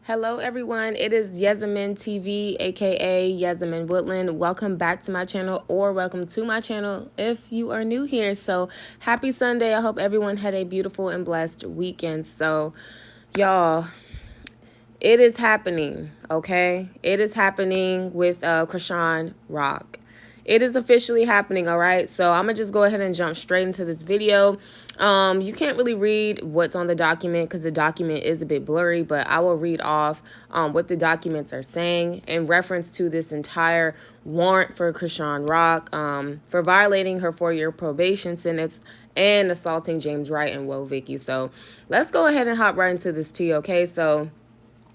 Hello everyone, it is Yezamin TV, aka Yezamin Woodland. Welcome back to my channel, or welcome to my channel if you are new here. So happy Sunday. I hope everyone had a beautiful and blessed weekend. So y'all, it is happening, okay? It is happening with Krishan Rock. It is officially happening, all right? So I'm going to just go ahead and jump straight into this video. You can't really read what's on the document because the document is a bit blurry, but I will read off what the documents are saying in reference to this entire warrant for Krishan Rock for violating her 4-year probation sentence and assaulting James Wright and Will Vicky. So let's go ahead and hop right into this tea, okay? So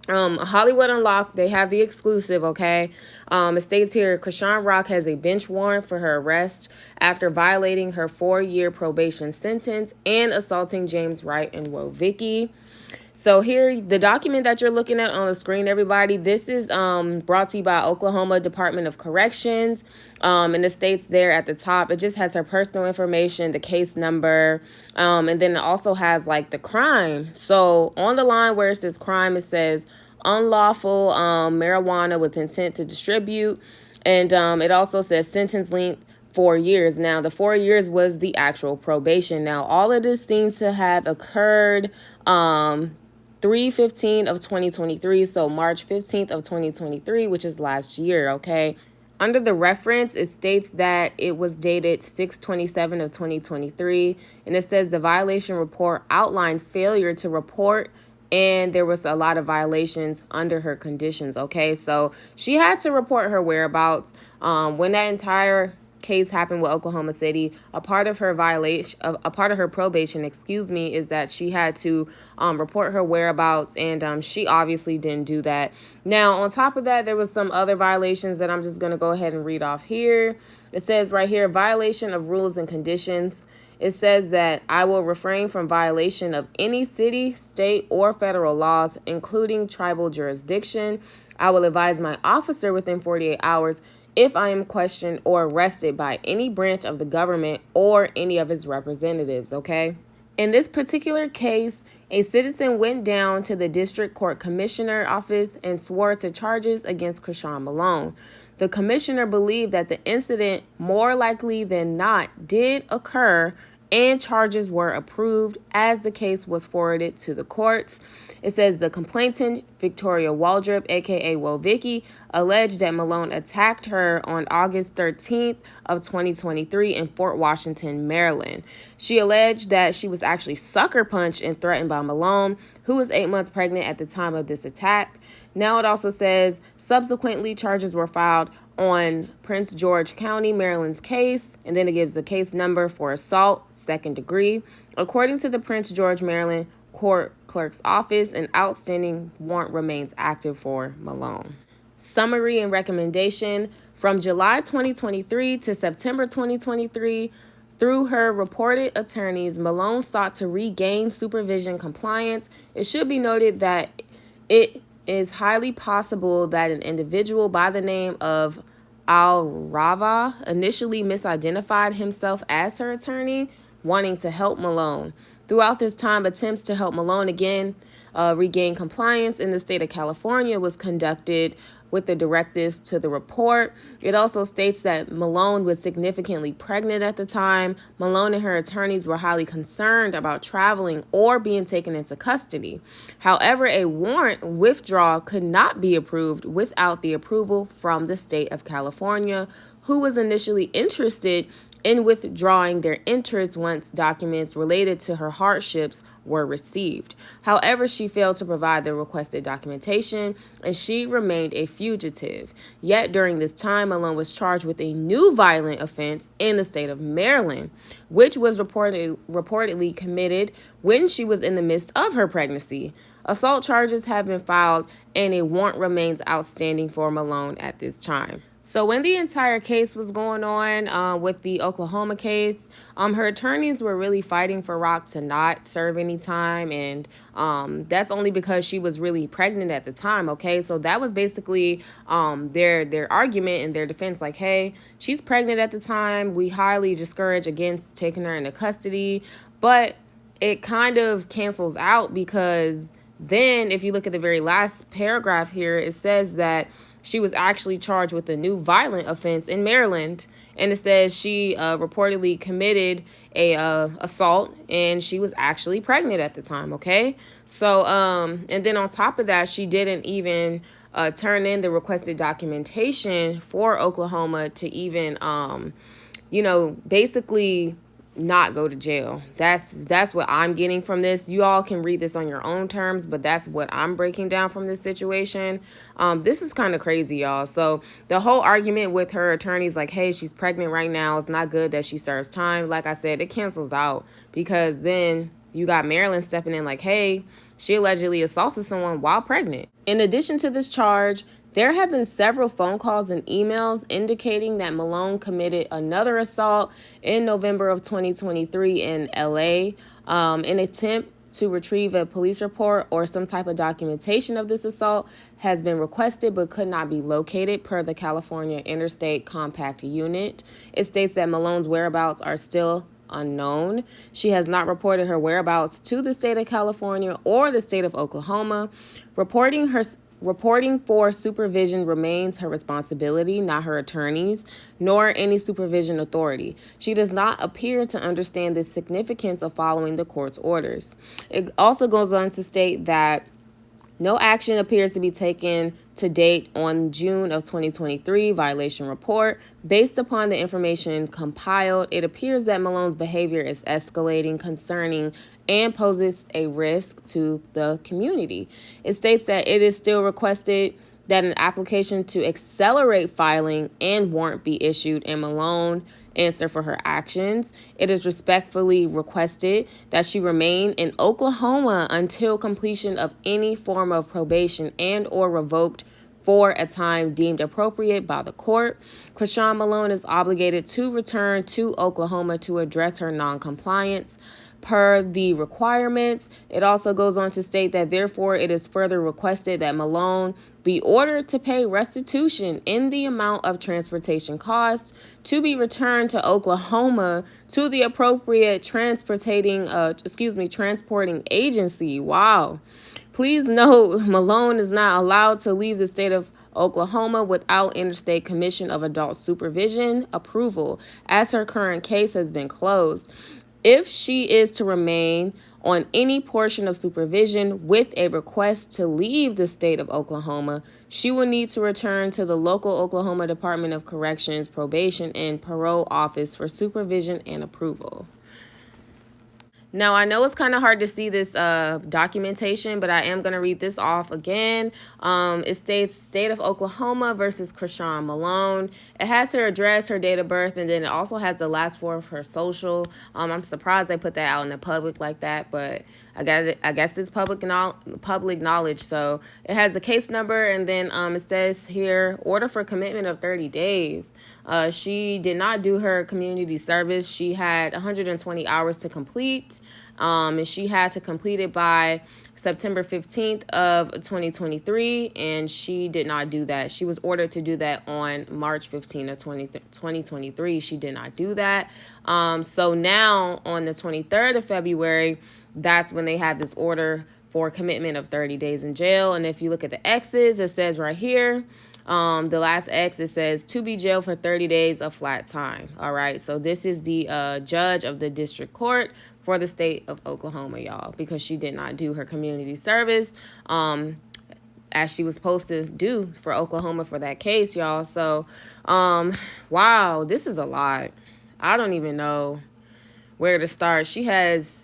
Hollywood Unlocked, they have the exclusive, okay? It states here, Krishan Rock has a bench warrant for her arrest after violating her 4-year probation sentence and assaulting James Wright and Will Vicky. So here, the document that you're looking at on the screen, everybody, this is brought to you by Oklahoma Department of Corrections. And it states there at the top, it just has her personal information, the case number, and then it also has like the crime. So on the line where it says crime, it says unlawful marijuana with intent to distribute. And it also says sentence length 4 years. Now, the 4 years was the actual probation. Now, all of this seems to have occurred 3/15 of 2023, so March 15th of 2023, which is last year, okay? Under the reference, it states that it was dated 6/27 of 2023, and it says the violation report outlined failure to report, and there was a lot of violations under her conditions, okay? So she had to report her whereabouts. When that entire case happened with Oklahoma City, a part of her probation, is that she had to report her whereabouts, and she obviously didn't do that. Now, on top of that, there was some other violations that I'm just going to go ahead and read off here. It says right here, violation of rules and conditions. It says that I will refrain from violation of any city, state, or federal laws, including tribal jurisdiction. I will advise my officer within 48 hours if I am questioned or arrested by any branch of the government or any of its representatives, okay? In this particular case, a citizen went down to the district court commissioner office and swore to charges against Krishan Malone. The commissioner believed that the incident more likely than not did occur, and charges were approved as the case was forwarded to the courts. It says the complainant, Victoria Waldrop, aka Will Vicky, alleged that Malone attacked her on August 13th of 2023 in Fort Washington, Maryland. She alleged that she was actually sucker punched and threatened by Malone, who was 8 months pregnant at the time of this attack. Now it also says subsequently charges were filed on Prince George County, Maryland's case, and then it gives the case number for assault, 2nd degree. According to the Prince George, Maryland court clerk's office, an outstanding warrant remains active for Malone. Summary and recommendation: from July 2023 to September 2023, through her reported attorneys, Malone sought to regain supervision compliance. It should be noted that it is highly possible that an individual by the name of Al-Rava initially misidentified himself as her attorney, wanting to help Malone. Throughout this time, attempts to help Malone again regain compliance in the state of California was conducted with the directives to the report. It also states that Malone was significantly pregnant at the time. Malone and her attorneys were highly concerned about traveling or being taken into custody. However, a warrant withdrawal could not be approved without the approval from the state of California, who was initially interested in withdrawing their interest once documents related to her hardships were received. However, she failed to provide the requested documentation, and she remained a fugitive. Yet during this time, Malone was charged with a new violent offense in the state of Maryland, which was reportedly committed when she was in the midst of her pregnancy. Assault charges have been filed, and a warrant remains outstanding for Malone at this time. So when the entire case was going on with the Oklahoma case, her attorneys were really fighting for Rock to not serve any time, and that's only because she was really pregnant at the time, okay? So that was basically their argument and their defense, like, hey, she's pregnant at the time. We highly discourage against taking her into custody, but it kind of cancels out because Then, if you look at the very last paragraph here, it says that she was actually charged with a new violent offense in Maryland. And it says she reportedly committed a assault, and she was actually pregnant at the time, okay? So, and then on top of that, she didn't even turn in the requested documentation for Oklahoma to even, basically not go to jail. That's what I'm getting from this. You all can read this on your own terms, but that's what I'm breaking down from this situation. This is kind of crazy, y'all. So the whole argument with her attorneys, like, hey, she's pregnant right now, it's not good that she serves time. Like I said, it cancels out, because then you got Maryland stepping in like, hey, she allegedly assaulted someone while pregnant. In addition to this charge, there have been several phone calls and emails indicating that Malone committed another assault in November of 2023 in LA. An attempt to retrieve a police report or some type of documentation of this assault has been requested but could not be located per the California Interstate Compact Unit. It states that Malone's whereabouts are still unknown. She has not reported her whereabouts to the state of California or the state of Oklahoma. Reporting for supervision remains her responsibility, not her attorney's, nor any supervision authority. She does not appear to understand the significance of following the court's orders. It also goes on to state that no action appears to be taken to date on June of 2023 violation report. Based upon the information compiled, it appears that Malone's behavior is escalating, concerning, and poses a risk to the community. It states that it is still requested that an application to accelerate filing and warrant be issued, and Malone answer for her actions. It is respectfully requested that she remain in Oklahoma until completion of any form of probation and or revoked for a time deemed appropriate by the court. Chrisean Malone is obligated to return to Oklahoma to address her noncompliance per the requirements. It also goes on to state that therefore it is further requested that Malone be ordered to pay restitution in the amount of transportation costs to be returned to Oklahoma to the appropriate transporting agency. Wow. Please note, Malone is not allowed to leave the state of Oklahoma without Interstate Commission of Adult Supervision approval, as her current case has been closed. If she is to remain on any portion of supervision with a request to leave the state of Oklahoma, she will need to return to the local Oklahoma Department of Corrections, Probation, and Parole Office for supervision and approval. Now, I know it's kind of hard to see this documentation, but I am going to read this off again. It states State of Oklahoma versus Chrisean Malone. It has her address, her date of birth, and then it also has the last four of her social. I'm surprised they put that out in the public like that, but I guess it's public knowledge. So it has a case number, and then it says here, order for commitment of 30 days. She did not do her community service. She had 120 hours to complete, and she had to complete it by September 15th of 2023, and she did not do that. She was ordered to do that on March 15th of 2023. She did not do that. So now on the 23rd of February, that's when they have this order for commitment of 30 days in jail. And if you look at the X's, it says right here, the last X, it says to be jailed for 30 days of flat time. All right. So this is the judge of the district court for the state of Oklahoma, y'all, because she did not do her community service as she was supposed to do for Oklahoma for that case, y'all. So, wow, this is a lot. I don't even know where to start. She has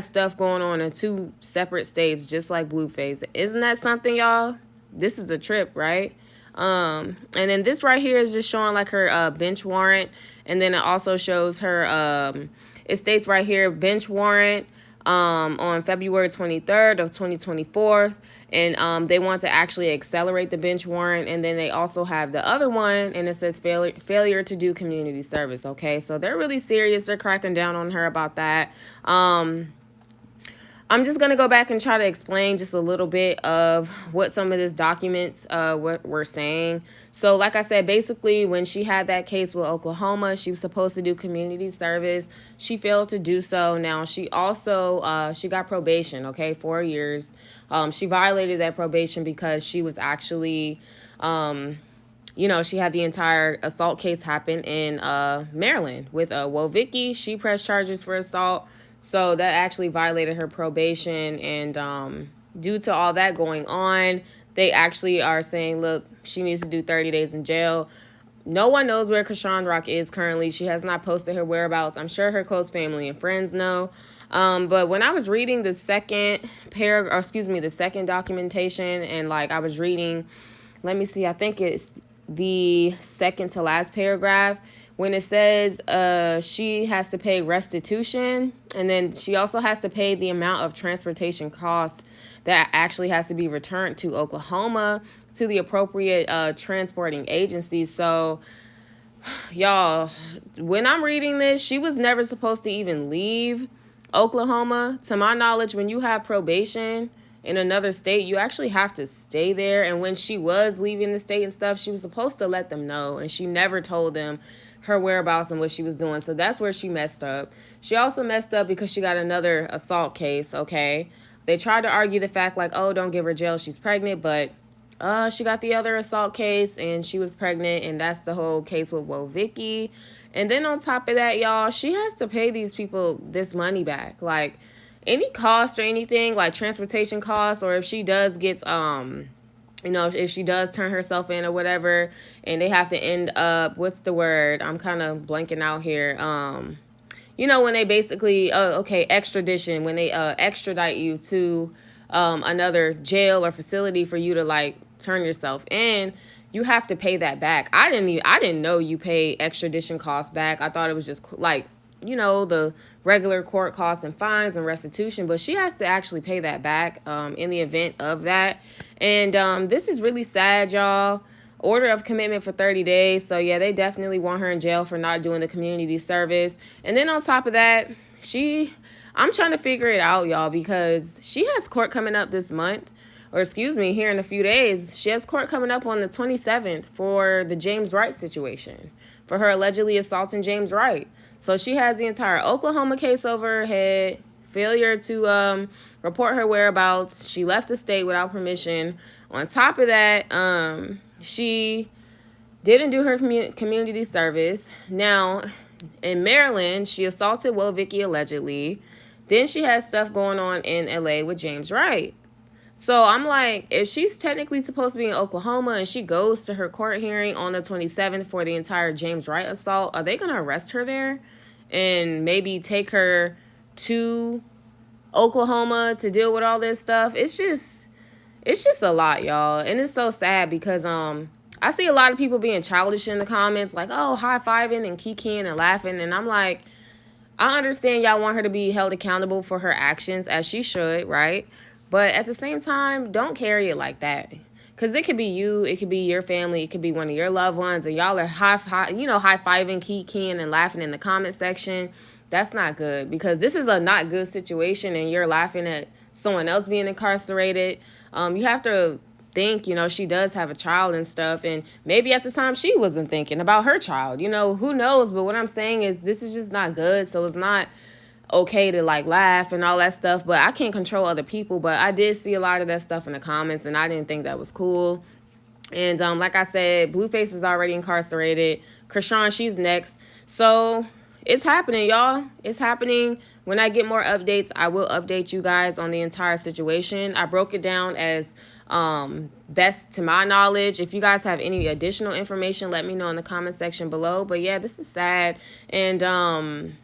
stuff going on in two separate states, just like Blueface. Isn't that something, y'all? This is a trip, right? And then this right here is just showing like her bench warrant, and then it also shows her it states right here bench warrant on February 23rd of 2024, and they want to actually accelerate the bench warrant, and then they also have the other one, and it says failure to do community service. Okay, so they're really serious. They're cracking down on her about that. I'm just going to go back and try to explain just a little bit of what some of these documents were saying. So like I said, basically when she had that case with Oklahoma, she was supposed to do community service. She failed to do so. Now she also, she got probation, okay, 4 years. She violated that probation because she was actually, she had the entire assault case happen in Maryland with Wovicki. She pressed charges for assault. So that actually violated her probation. And due to all that going on, they actually are saying, look, she needs to do 30 days in jail. No one knows where Krishan Rock is currently. She has not posted her whereabouts. I'm sure her close family and friends know. But when I was reading the second the second documentation, and like I was reading, let me see, I think it's the second to last paragraph, when it says she has to pay restitution, and then she also has to pay the amount of transportation costs that actually has to be returned to Oklahoma to the appropriate transporting agency. So, y'all, when I'm reading this, she was never supposed to even leave Oklahoma. To my knowledge, when you have probation in another state, you actually have to stay there. And when she was leaving the state and stuff, she was supposed to let them know, and she never told them her whereabouts and what she was doing. So that's where she messed up. She also messed up because she got another assault case, okay? They tried to argue the fact like, oh, don't give her jail, she's pregnant, but she got the other assault case and she was pregnant, and that's the whole case with Wovicki. And then on top of that, y'all, she has to pay these people this money back. Like, any cost or anything, like transportation costs, or if she does get if she does turn herself in or whatever, and they have to end up, what's the word? I'm kind of blanking out here. When they basically, extradition, when they extradite you to another jail or facility for you to like turn yourself in, you have to pay that back. I didn't know you pay extradition costs back. I thought it was just like, the regular court costs and fines and restitution, but she has to actually pay that back in the event of that. And this is really sad, y'all. Order of commitment for 30 days. So, yeah, they definitely want her in jail for not doing the community service. And then on top of that, I'm trying to figure it out, y'all, because she has court coming up this month. Here in a few days. She has court coming up on the 27th for the James Wright situation, for her allegedly assaulting James Wright. So she has the entire Oklahoma case over her head, failure to report her whereabouts. She left the state without permission. On top of that, she didn't do her community service. Now, in Maryland, she assaulted Wovicki allegedly. Then she has stuff going on in LA with James Wright. So I'm like, if she's technically supposed to be in Oklahoma and she goes to her court hearing on the 27th for the entire James Wright assault, are they going to arrest her there and maybe take her to Oklahoma to deal with all this stuff? It's just a lot, y'all. And it's so sad because I see a lot of people being childish in the comments, like, oh, high-fiving and kikiing and laughing. And I'm like, I understand y'all want her to be held accountable for her actions, as she should, right? But at the same time, don't carry it like that. Because it could be you, it could be your family, it could be one of your loved ones, and y'all are high-fiving, kikiing, and laughing in the comment section. That's not good, because this is a not good situation, and you're laughing at someone else being incarcerated. You have to think, she does have a child and stuff, and maybe at the time she wasn't thinking about her child. Who knows? But what I'm saying is this is just not good, so it's not okay to like laugh and all that stuff, but I can't control other people. But I did see a lot of that stuff in the comments, and I didn't think that was cool. And like I said, Blueface is already incarcerated. Krishan, she's next. So it's happening, y'all. It's happening. When I get more updates, I will update you guys on the entire situation. I broke it down as best to my knowledge. If you guys have any additional information, let me know in the comment section below. But yeah, this is sad. And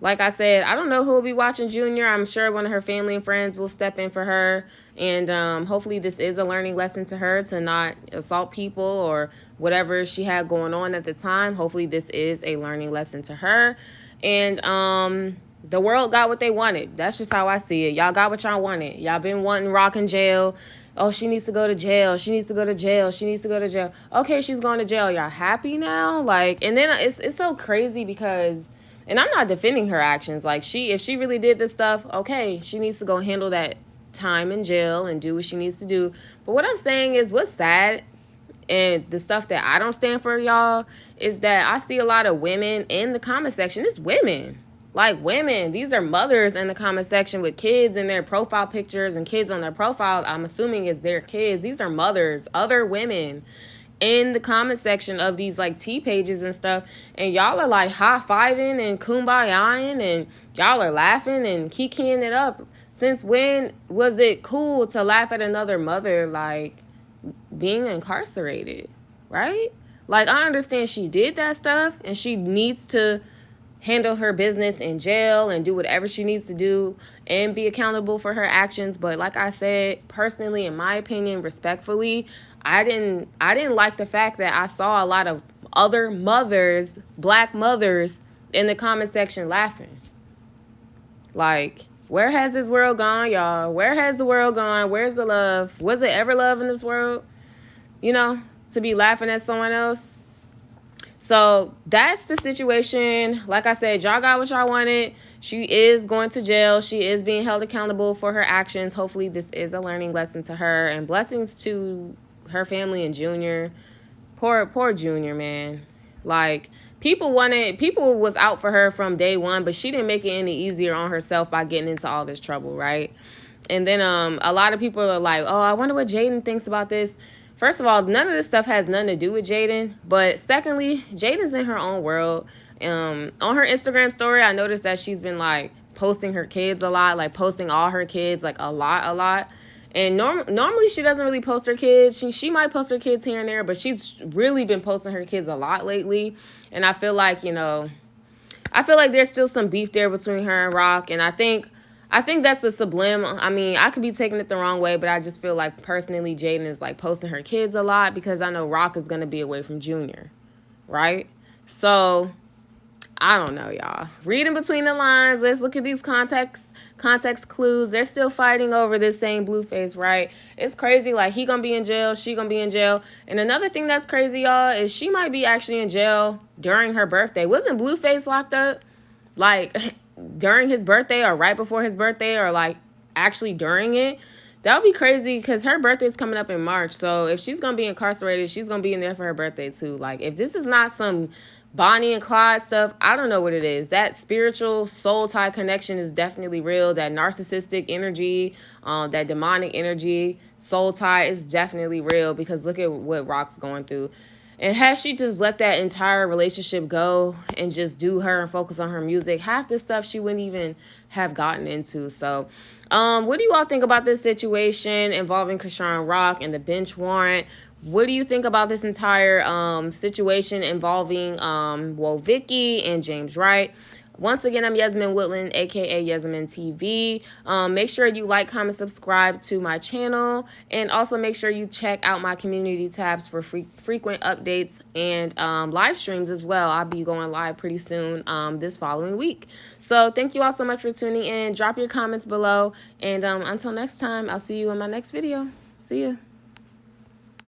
like I said, I don't know who will be watching Junior. I'm sure one of her family and friends will step in for her. And hopefully this is a learning lesson to her to not assault people or whatever she had going on at the time. Hopefully this is a learning lesson to her. And the world got what they wanted. That's just how I see it. Y'all got what y'all wanted. Y'all been wanting Rock in jail. Oh, she needs to go to jail. She needs to go to jail. She needs to go to jail. Okay, she's going to jail. Y'all happy now? Like, and then it's so crazy because And I'm not defending her actions. Like, if she really did this stuff, okay, she needs to go handle that time in jail and do what she needs to do. But what I'm saying is, what's sad, and the stuff that I don't stand for, y'all, is that I see a lot of women in the comment section. It's women. Like, women. These are mothers in the comment section with kids in their profile pictures and kids on their profile. I'm assuming it's their kids. These are mothers, other women in the comment section of these like tea pages and stuff, and y'all are like high-fiving and kumbayaing, and y'all are laughing and kikiing it up. Since when was it cool to laugh at another mother like being incarcerated, right? Like, I understand she did that stuff and she needs to handle her business in jail and do whatever she needs to do and be accountable for her actions. But like I said, personally, in my opinion, respectfully, I didn't like the fact that I saw a lot of other mothers, black mothers, in the comment section laughing. Like, where has this world gone, y'all? Where has the world gone? Where's the love? Was it ever love in this world? You know, to be laughing at someone else? So that's the situation. Like I said, y'all got what y'all wanted. She is going to jail. She is being held accountable for her actions. Hopefully this is a learning lesson to her, and blessings to her family and Junior. Poor Junior, man. Like, people was out for her from day one, but she didn't make it any easier on herself by getting into all this trouble, right? And then a lot of people are like, oh, I wonder what Jaden thinks about this. First of all, none of this stuff has nothing to do with Jaden. But secondly, Jaden's in her own world. On her Instagram story, I noticed that she's been like posting her kids a lot, like posting all her kids, like a lot. And normally she doesn't really post her kids. She might post her kids here and there, but she's really been posting her kids a lot lately. And I feel like, there's still some beef there between her and Rock. And I think that's the subliminal. I mean, I could be taking it the wrong way, but I just feel like personally Jaden is like posting her kids a lot because I know Rock is going to be away from Junior, right? So I don't know, y'all. Reading between the lines, let's look at these context clues. They're still fighting over this same Blueface, right? It's crazy. Like, he gonna be in jail, she gonna be in jail. And another thing that's crazy, y'all, is she might be actually in jail during her birthday. Wasn't Blueface locked up like during his birthday or right before his birthday, or like actually during it? That would be crazy because her birthday's coming up in March. So if she's gonna be incarcerated, she's gonna be in there for her birthday too. Like, if this is not some Bonnie and Clyde stuff, I don't know what it is. That spiritual soul tie connection is definitely real. That narcissistic energy, that demonic energy, soul tie is definitely real, because look at what Rock's going through. And had she just let that entire relationship go and just do her and focus on her music, half this stuff she wouldn't even have gotten into. So what do you all think about this situation involving Krishan Rock and the bench warrant? What do you think about this entire situation involving, Vicky and James Wright? Once again, I'm Yasmin Woodland, aka Yasmin TV. Make sure you like, comment, subscribe to my channel, and also make sure you check out my community tabs for frequent updates and live streams as well. I'll be going live pretty soon this following week. So thank you all so much for tuning in. Drop your comments below, and until next time, I'll see you in my next video. See ya.